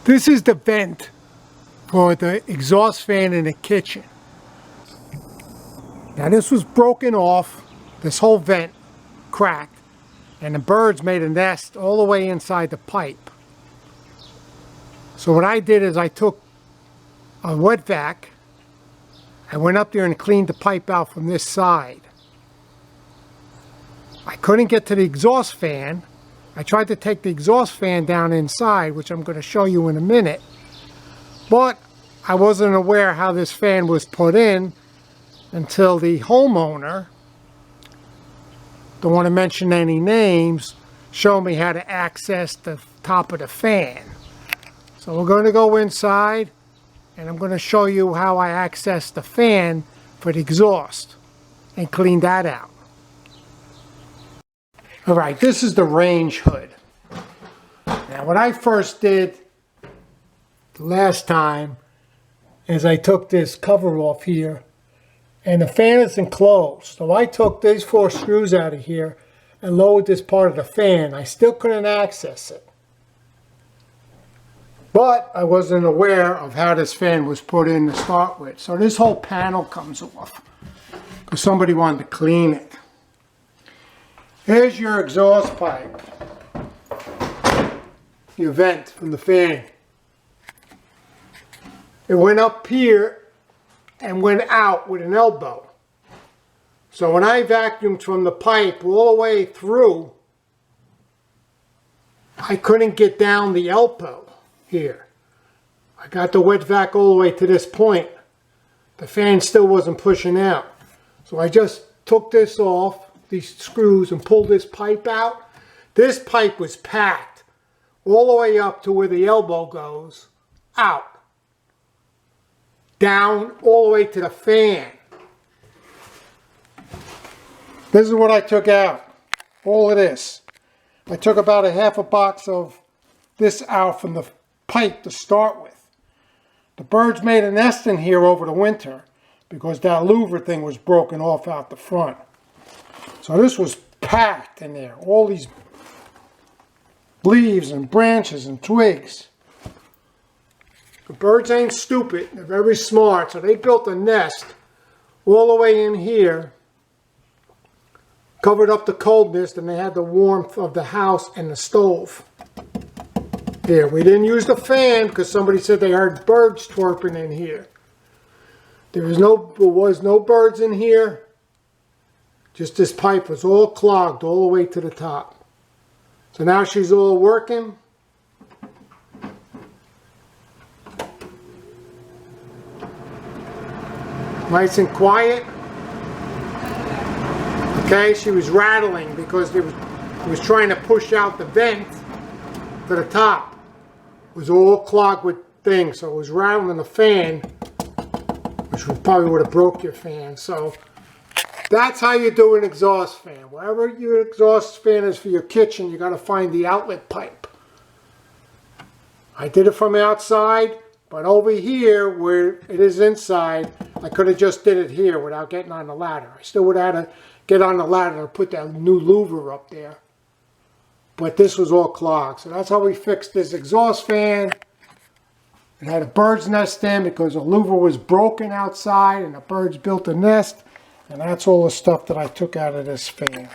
This is the vent for the exhaust fan in the kitchen. Now this was broken off, this whole vent cracked, and the birds made a nest all the way inside the pipe. So what I did is I took a wet vac, I went up there and cleaned the pipe out from this side. I couldn't get to the exhaust fan. I tried to take the exhaust fan down inside, which I'm going to show you in a minute, but I wasn't aware how this fan was put in until the homeowner, don't want to mention any names, showed me how to access the top of the fan. So we're going to go inside and I'm going to show you how I access the fan for the exhaust and clean that out. Alright, this is the range hood. Now what I first did the last time is I took this cover off here and the fan is enclosed. So I took these 4 screws out of here and lowered this part of the fan. I still couldn't access it. But I wasn't aware of how this fan was put in to start with. So this whole panel comes off because somebody wanted to clean it. Here's your exhaust pipe, your vent from the fan. It went up here and went out with an elbow. So when I vacuumed from the pipe all the way through, I couldn't get down the elbow here. I got the wet vac all the way to this point. The fan still wasn't pushing out. So I just took this off, these screws, and pulled this pipe out. This pipe was packed all the way up to where the elbow goes, out, down all the way to the fan. This is what I took out, all of this. I took about a half a box of this out from the pipe to start with. The birds made a nest in here over the winter because that louver thing was broken off out the front. So this was packed in there, all these leaves and branches and twigs. The birds ain't stupid, they're very smart, so they built a nest all the way in here, covered up the coldness, and they had the warmth of the house and the stove. Here, we didn't use the fan because somebody said they heard birds twerping in here. There was no birds in here. Just this pipe was all clogged all the way to the top. So now she's all working. Nice and quiet. Okay, she was rattling because it was trying to push out the vent to the top. It was all clogged with things, so it was rattling the fan, which probably would have broke your fan. So that's how you do an exhaust fan. Wherever your exhaust fan is for your kitchen, you got to find the outlet pipe. I did it from outside, but over here where it is inside, I could have just did it here without getting on the ladder. I still would have had to get on the ladder and put that new louver up there. But this was all clogged. So that's how we fixed this exhaust fan. It had a bird's nest in because the louver was broken outside and the birds built a nest. And that's all the stuff that I took out of this fan.